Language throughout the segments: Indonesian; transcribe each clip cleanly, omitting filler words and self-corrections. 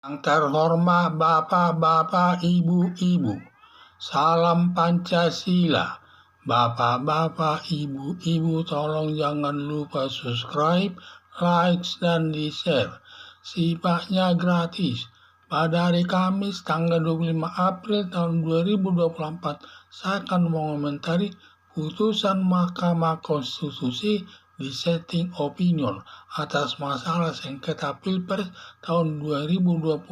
Yang terhormat Bapak-Bapak, Ibu-Ibu, salam Pancasila. Bapak-bapak, Ibu-Ibu, tolong jangan lupa subscribe, like, dan di-share. Sifatnya gratis. Pada hari Kamis tanggal 25 April tahun 2024, saya akan mengomentari putusan Mahkamah Konstitusi dissenting opinion atas masalah sengketa Pilpres tahun 2024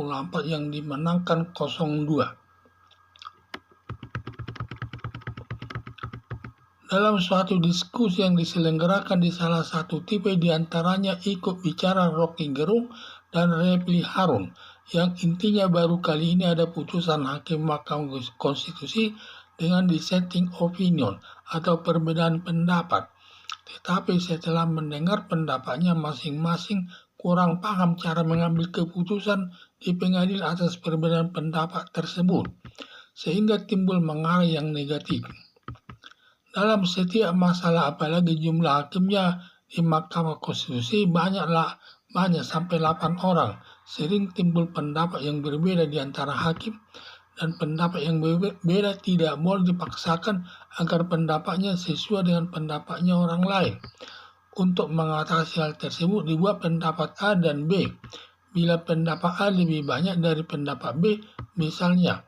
yang dimenangkan 02. Dalam suatu diskusi yang diselenggarakan di salah satu TV, diantaranya ikut bicara Rocky Gerung dan Refli Harun, yang intinya baru kali ini ada putusan Hakim Mahkamah Konstitusi dengan dissenting opinion atau perbedaan pendapat. Tetapi setelah mendengar pendapatnya masing-masing kurang paham cara mengambil keputusan di pengadilan atas perbedaan pendapat tersebut, sehingga timbul mengarah yang negatif. Dalam setiap masalah, apalagi jumlah hakimnya di Mahkamah Konstitusi banyak sampai 8 orang, sering timbul pendapat yang berbeda di antara hakim, dan pendapat yang berbeda tidak boleh dipaksakan agar pendapatnya sesuai dengan pendapatnya orang lain. Untuk mengatasi hal tersebut dibuat pendapat A dan B. Bila pendapat A lebih banyak dari pendapat B, misalnya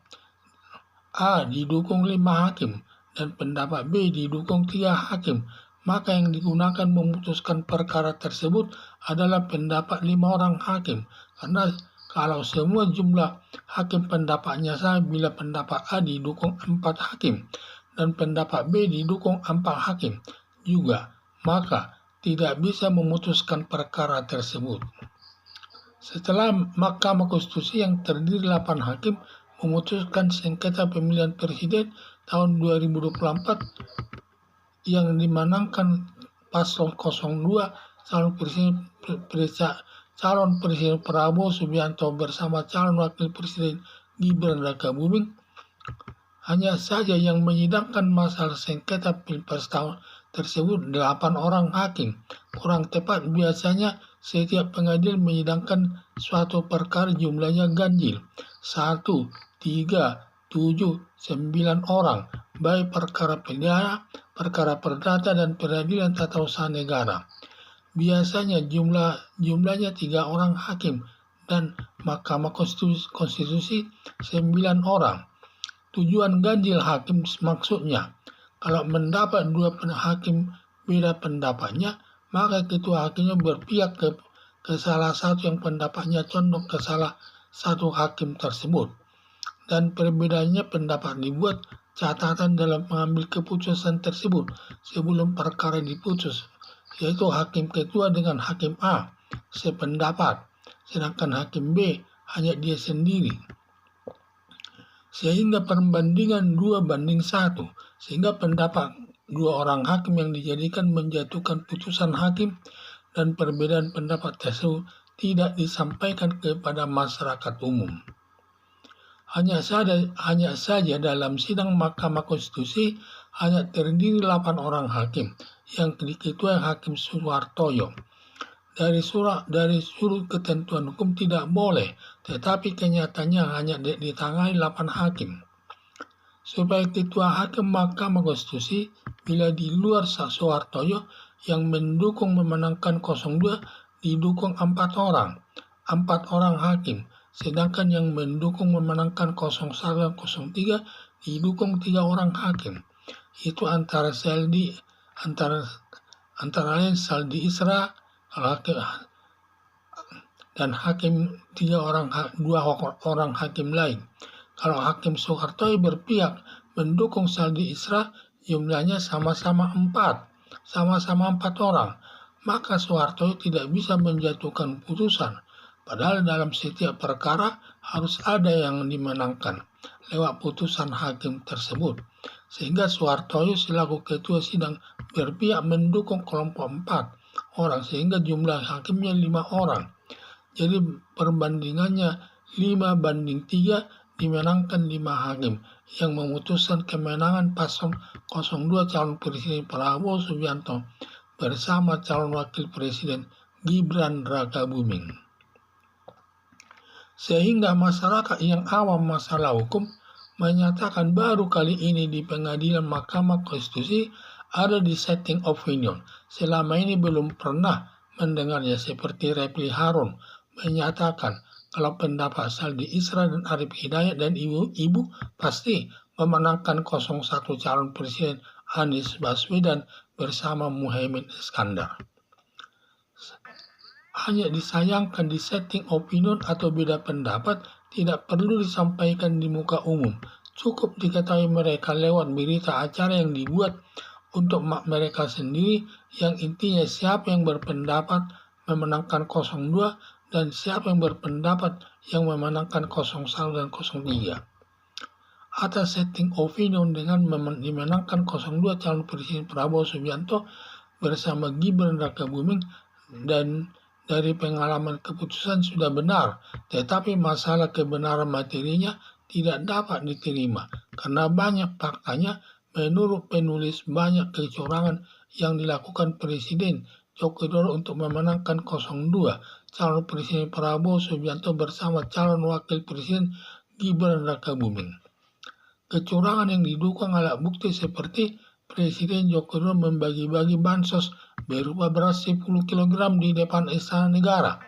A didukung 5 hakim dan pendapat B didukung 3 hakim, maka yang digunakan memutuskan perkara tersebut adalah pendapat 5 orang hakim, karena kalau semua jumlah hakim pendapatnya sama, bila pendapat A didukung 4 hakim dan pendapat B didukung 4 hakim juga, maka tidak bisa memutuskan perkara tersebut. Setelah Mahkamah Konstitusi yang terdiri 8 hakim memutuskan sengketa pemilihan presiden tahun 2024 yang dimenangkan paslon 02 calon presiden Prabowo Subianto bersama calon wakil presiden Gibran Rakabuming. Hanya saja yang menyidangkan masalah sengketa Pilpres tahun tersebut 8 orang hakim. Kurang tepat, biasanya setiap pengadilan menyidangkan suatu perkara jumlahnya ganjil, 1, 3, 7, 9 orang, baik perkara pidana, perkara perdata, dan peradilan tata usaha negara. Biasanya jumlahnya 3 orang hakim dan Mahkamah Konstitusi 9 orang. Tujuan ganjil hakim maksudnya, kalau mendapat 2 hakim beda pendapatnya, maka ketua hakimnya berpihak ke salah satu yang pendapatnya condong ke salah satu hakim tersebut. Dan perbedaannya pendapat dibuat catatan dalam mengambil keputusan tersebut sebelum perkara diputus, yaitu hakim ketua dengan hakim A sependapat, sedangkan hakim B hanya dia sendiri. Sehingga perbandingan 2:1, sehingga pendapat 2 orang hakim yang dijadikan menjatuhkan putusan hakim, dan perbedaan pendapat tersebut tidak disampaikan kepada masyarakat umum. Hanya saja dalam sidang Mahkamah Konstitusi hanya terdiri 8 orang hakim, yang diketuai Hakim Suhartoyo. Dari sudut ketentuan hukum tidak boleh, tetapi kenyataannya hanya ditangani 8 hakim. Supaya ketua hakim Mahkamah Konstitusi, bila di luar Suhartoyo yang mendukung memenangkan 02 didukung 4 orang hakim, sedangkan yang mendukung memenangkan 01 dan 03 didukung 3 orang hakim. Itu antara lain Saldi Isra dan hakim 2 orang hakim lain. Kalau Hakim Suhartoyo berpihak mendukung Saldi Isra, jumlahnya sama-sama 4 orang, maka Suhartoyo tidak bisa menjatuhkan putusan. Padahal dalam setiap perkara harus ada yang dimenangkan lewat putusan hakim tersebut. Sehingga Suhartoyo selaku ketua sidang berpihak mendukung kelompok 4 orang, sehingga jumlah hakimnya 5 orang. Jadi perbandingannya 5:3, dimenangkan 5 hakim yang memutuskan kemenangan paslon 02 calon presiden Prabowo Subianto bersama calon wakil presiden Gibran Rakabuming. sehingga masyarakat yang awam masalah hukum menyatakan baru kali ini di pengadilan Mahkamah Konstitusi ada dissenting opinion. Selama ini belum pernah mendengarnya, seperti Refli Harun menyatakan kalau pendapat Saldi Isra dan Arif Hidayat dan ibu pasti memenangkan 01 calon presiden Anies Baswedan bersama Muhaimin Iskandar. Hanya disayangkan dissenting opinion atau beda pendapat tidak perlu disampaikan di muka umum. Cukup diketahui mereka lewat berita acara yang dibuat untuk mereka sendiri, yang intinya siapa yang berpendapat memenangkan 02 dan siapa yang berpendapat yang memenangkan 01 dan 03. Atas setting opinion dengan dimenangkan 02 calon presiden Prabowo Subianto bersama Gibran Rakabuming, dan dari pengalaman keputusan sudah benar, tetapi masalah kebenaran materinya tidak dapat diterima karena banyak faktanya. Menurut penulis, banyak kecurangan yang dilakukan Presiden Joko Widodo untuk memenangkan 02 calon presiden Prabowo Subianto bersama calon wakil presiden Gibran Rakabuming. Kecurangan yang didukung alat bukti seperti Presiden Joko Widodo membagi-bagi bansos berupa beras 10 kg di depan Istana Negara.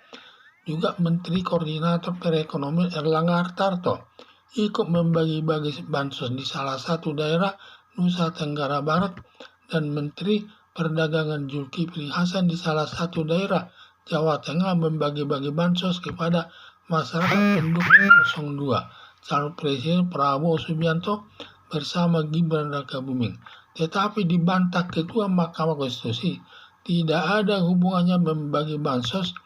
Juga Menteri Koordinator Perekonomian Erlangga Hartarto ikut membagi-bagi bansos di salah satu daerah Nusa Tenggara Barat, dan Menteri Perdagangan Zulkifli Hasan di salah satu daerah Jawa Tengah membagi-bagi bansos kepada masyarakat pendukung 02 calon presiden Prabowo Subianto bersama Gibran Rakabuming. Tetapi dibantah Ketua Mahkamah Konstitusi, tidak ada hubungannya membagi bansos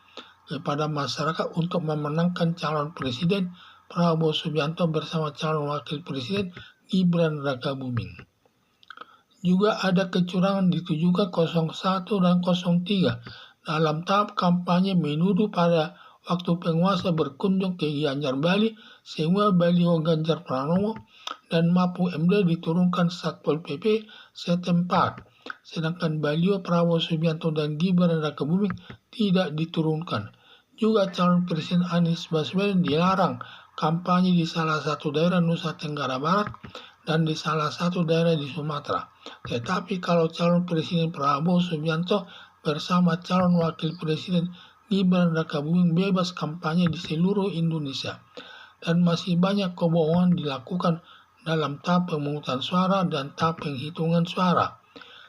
kepada masyarakat untuk memenangkan calon presiden Prabowo Subianto bersama calon wakil presiden Gibran Rakabuming. Juga ada kecurangan ditujukan 01 dan 03 dalam tahap kampanye, menuduh pada waktu penguasa berkunjung ke Gianyar Bali, semua baliho Ganjar Pranowo dan Mahfud MD diturunkan Satpol PP setempat, sedangkan baliho Prabowo Subianto dan Gibran Rakabuming tidak diturunkan. Juga calon presiden Anies Baswedan dilarang kampanye di salah satu daerah Nusa Tenggara Barat dan di salah satu daerah di Sumatera. Tetapi kalau calon presiden Prabowo Subianto bersama calon wakil presiden Gibran Rakabuming bebas kampanye di seluruh Indonesia. Dan masih banyak kebohongan dilakukan dalam tahap pemungutan suara dan tahap penghitungan suara.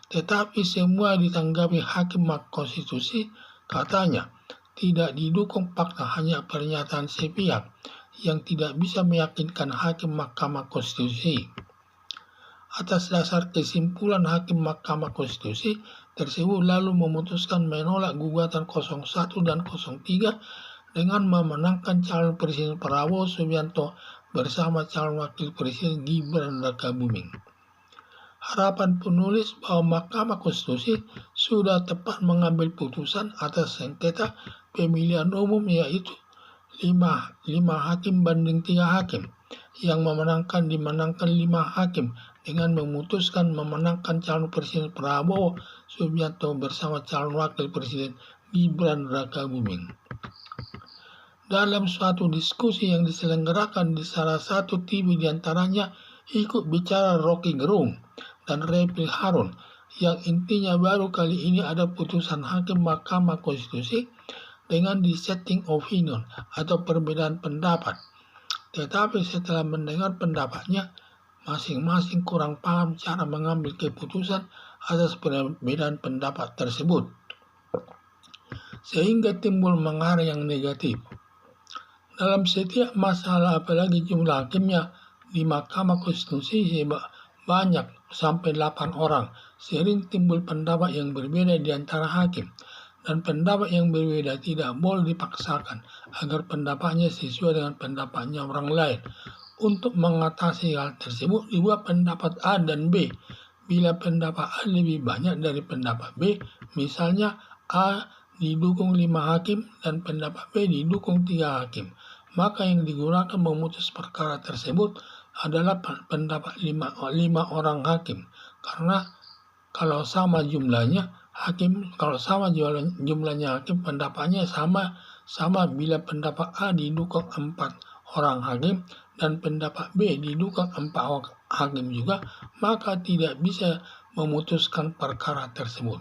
Tetapi semua ditanggapi Hakim Mahkamah Konstitusi, katanya tidak didukung fakta, hanya pernyataan sepihak yang tidak bisa meyakinkan Hakim Mahkamah Konstitusi. Atas dasar kesimpulan Hakim Mahkamah Konstitusi tersebut lalu memutuskan menolak gugatan 01 dan 03 dengan memenangkan calon presiden Prabowo Subianto bersama calon wakil presiden Gibran Rakabuming. Harapan penulis bahwa Mahkamah Konstitusi sudah tepat mengambil putusan atas sengketa pemilihan umum, yaitu 5 hakim banding 3 hakim, yang dimenangkan 5 hakim dengan memutuskan memenangkan calon presiden Prabowo Subianto bersama calon wakil presiden Gibran Rakabuming. Dalam suatu diskusi yang diselenggarakan di salah satu TV, diantaranya ikut bicara Rocky Gerung dan Refli Harun, yang intinya baru kali ini ada putusan Hakim Mahkamah Konstitusi dengan dissenting opinion atau perbedaan pendapat. Tetapi setelah mendengar pendapatnya, masing-masing kurang paham cara mengambil keputusan atas perbedaan pendapat tersebut, sehingga timbul mengarah yang negatif. Dalam setiap masalah, apalagi jumlah hakimnya di Mahkamah Konstitusi banyak sampai 8 orang, sering timbul pendapat yang berbeda di antara hakim, dan pendapat yang berbeda tidak boleh dipaksakan agar pendapatnya sesuai dengan pendapatnya orang lain. Untuk mengatasi hal tersebut dibuat pendapat A dan B. Bila pendapat A lebih banyak dari pendapat B, misalnya A didukung 5 hakim dan pendapat B didukung 3 hakim, maka yang digunakan memutus perkara tersebut adalah pendapat 5 orang hakim, karena kalau sama jumlahnya hakim pendapatnya sama sama bila pendapat A didukung 4 orang hakim dan pendapat B didukung 4 hakim juga, maka tidak bisa memutuskan perkara tersebut.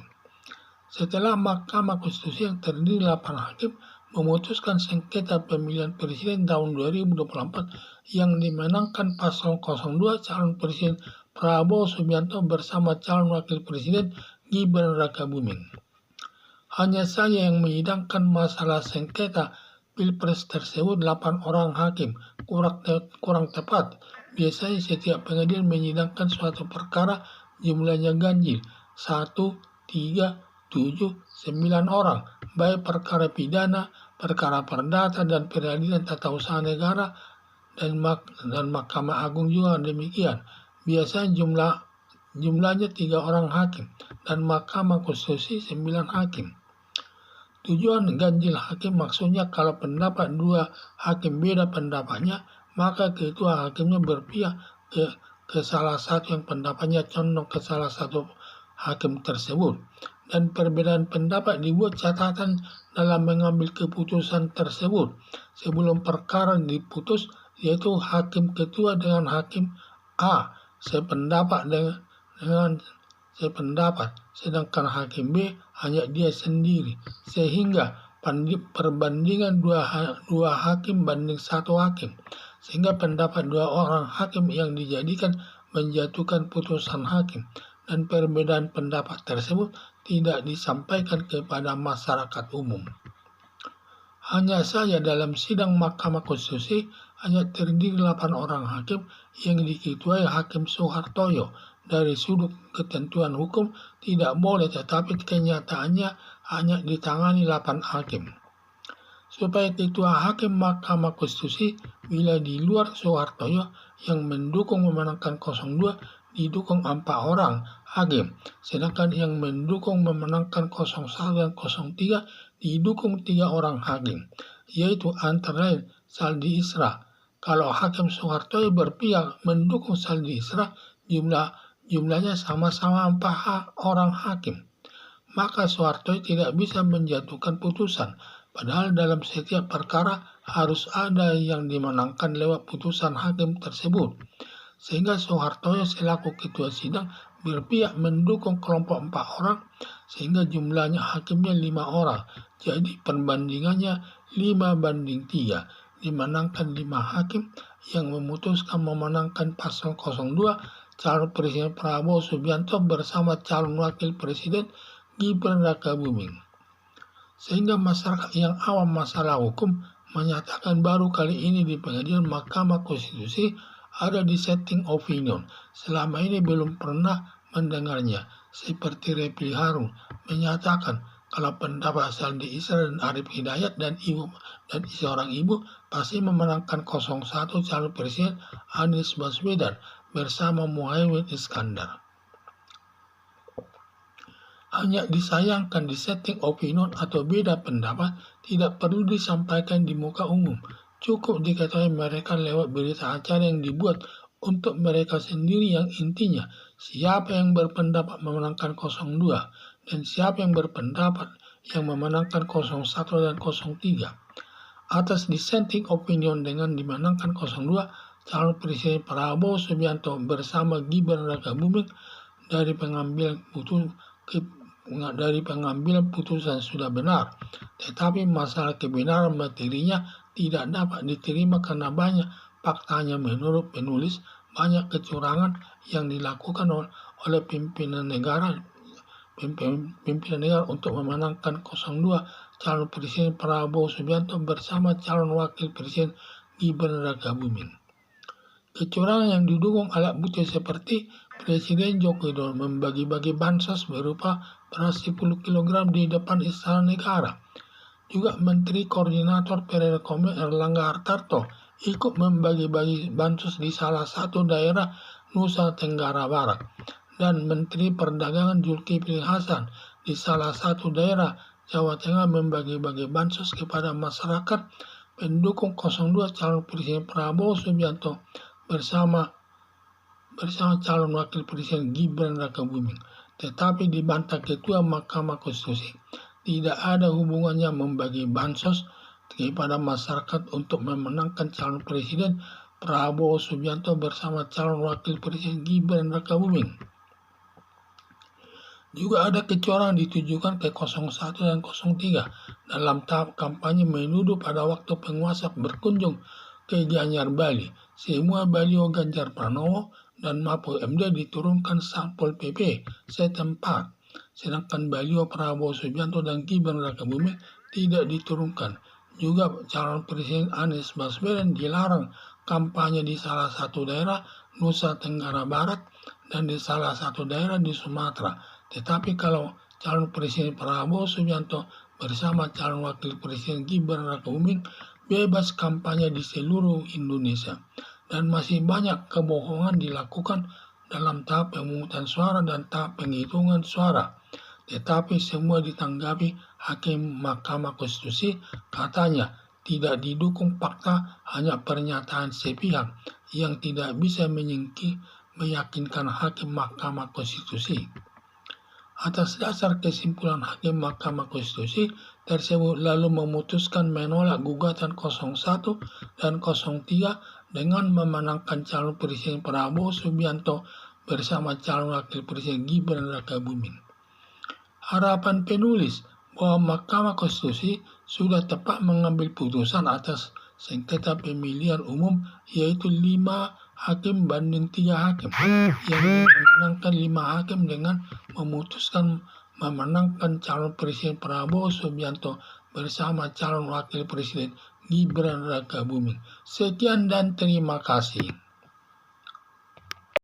Setelah Mahkamah Konstitusi yang terdiri 8 hakim memutuskan sengketa pemilihan presiden tahun 2024 yang dimenangkan paslon 02 calon presiden Prabowo Subianto bersama calon wakil presiden Gibran Rakabuming. Hanya saja yang menyidangkan masalah sengketa Pilpres tersebut 8 orang hakim, kurang tepat. Biasanya setiap pengadilan menyidangkan suatu perkara jumlahnya ganjil, 1, 3, 7, 9 orang, baik perkara pidana, perkara perdata, dan peradilan tata usaha negara, dan Mahkamah Agung juga demikian. Biasanya jumlahnya 3 orang hakim, dan Mahkamah Konstitusi 9 hakim. Tujuan ganjil hakim maksudnya kalau pendapat 2 hakim beda pendapatnya, maka ketua hakimnya berpihak ke salah satu yang pendapatnya condong ke salah satu hakim tersebut. Dan perbedaan pendapat dibuat catatan dalam mengambil keputusan tersebut sebelum perkara diputus, yaitu hakim ketua dengan hakim A sependapat dengan sependapat, sedangkan hakim B hanya dia sendiri, sehingga perbandingan dua hakim banding 1 hakim, sehingga pendapat 2 orang hakim yang dijadikan menjatuhkan putusan hakim, dan perbedaan pendapat tersebut tidak disampaikan kepada masyarakat umum. Hanya saja dalam sidang Mahkamah Konstitusi hanya terdiri 8 orang hakim yang diketuai Hakim Soehartoyo. Dari sudut ketentuan hukum tidak boleh, tetapi kenyataannya hanya ditangani 8 hakim. Supaya ketua hakim Mahkamah Konstitusi bila di luar Soehartoyo yang mendukung memenangkan 02 didukung 4 orang hakim, sedangkan yang mendukung memenangkan 01 dan 03 didukung 3 orang hakim, yaitu antara lain Saldi Isra. Kalau Hakim Soehartoyo berpihak mendukung Saldi Isra, jumlahnya sama-sama 4 orang hakim, maka Soehartoyo tidak bisa menjatuhkan putusan, padahal dalam setiap perkara harus ada yang dimenangkan lewat putusan hakim tersebut. Sehingga Soehartoyo selaku ketua sidang berpihak mendukung kelompok 4 orang, sehingga jumlahnya hakimnya 5 orang. Jadi perbandingannya 5:3, dimenangkan 5 hakim yang memutuskan memenangkan paslon 02 calon presiden Prabowo Subianto bersama calon wakil presiden Gibran Rakabuming. Sehingga masyarakat yang awam masalah hukum menyatakan baru kali ini di pengadilan Mahkamah Konstitusi ada dissenting opinion. Selama ini belum pernah mendengarnya. Seperti Repli Harun menyatakan kalau pendapat Saldi Isra dan Arif Hidayat dan seorang ibu pasti memenangkan 01 calon presiden Anies Baswedan bersama Muhaimin Iskandar. Hanya disayangkan dissenting opinion atau beda pendapat tidak perlu disampaikan di muka umum. Cukup diketahui mereka lewat berita acara yang dibuat untuk mereka sendiri, yang intinya siapa yang berpendapat memenangkan 02 dan siapa yang berpendapat yang memenangkan 01 dan 03. Atas dissenting opinion dengan dimenangkan 02 calon presiden Prabowo Subianto bersama Gibran Rakabuming dari pengambilan putusan sudah benar, tetapi masalah kebenaran materinya tidak dapat diterima karena banyak faktanya. Menurut penulis, banyak kecurangan yang dilakukan oleh pimpinan negara untuk memenangkan 02 calon presiden Prabowo Subianto bersama calon wakil presiden Gibran Rakabuming. Kecurangan yang didukung alat bukti seperti Presiden Joko Widodo membagi-bagi bansos berupa beras 10 kg di depan Istana Negara. Juga Menteri Koordinator Perekonomian Erlangga Hartarto ikut membagi-bagi bansos di salah satu daerah Nusa Tenggara Barat. Dan Menteri Perdagangan Zulkifli Hasan di salah satu daerah Jawa Tengah membagi-bagi bansos kepada masyarakat pendukung 02 calon presiden Prabowo Subianto bersama calon wakil presiden Gibran Rakabuming. Tetapi dibantah Ketua Mahkamah Konstitusi, tidak ada hubungannya membagi bansos kepada masyarakat untuk memenangkan calon presiden Prabowo Subianto bersama calon wakil presiden Gibran Rakabuming. Juga ada kecurangan ditujukan ke 01 dan 03 dalam tahap kampanye menuduh pada waktu penguasa berkunjung ke Gianyar Bali. Semua baliho Ganjar Pranowo dan Mahfud MD diturunkan Satpol PP setempat, sedangkan baliho Prabowo Subianto dan Gibran Rakabuming tidak diturunkan. Juga calon presiden Anies Baswedan dilarang kampanye di salah satu daerah Nusa Tenggara Barat dan di salah satu daerah di Sumatera. Tetapi kalau calon presiden Prabowo Subianto bersama calon wakil presiden Gibran Rakabuming bebas kampanye di seluruh Indonesia. Dan masih banyak kebohongan dilakukan dalam tahap pemungutan suara dan tahap penghitungan suara. Tetapi semua ditanggapi Hakim Mahkamah Konstitusi, katanya tidak didukung fakta, hanya pernyataan sepihak yang tidak bisa meyakinkan Hakim Mahkamah Konstitusi. Atas dasar kesimpulan Hakim Mahkamah Konstitusi tersebut lalu memutuskan menolak gugatan 01 dan 03 dengan memenangkan calon presiden Prabowo Subianto bersama calon wakil presiden Gibran Rakabuming. Harapan penulis bahwa Mahkamah Konstitusi sudah tepat mengambil putusan atas sengketa pemilihan umum, yaitu 5 hakim banding 3 hakim, yang memenangkan 5 hakim dengan memutuskan memenangkan calon presiden Prabowo Subianto bersama calon wakil presiden Gibran Rakabuming. Sekian dan terima kasih.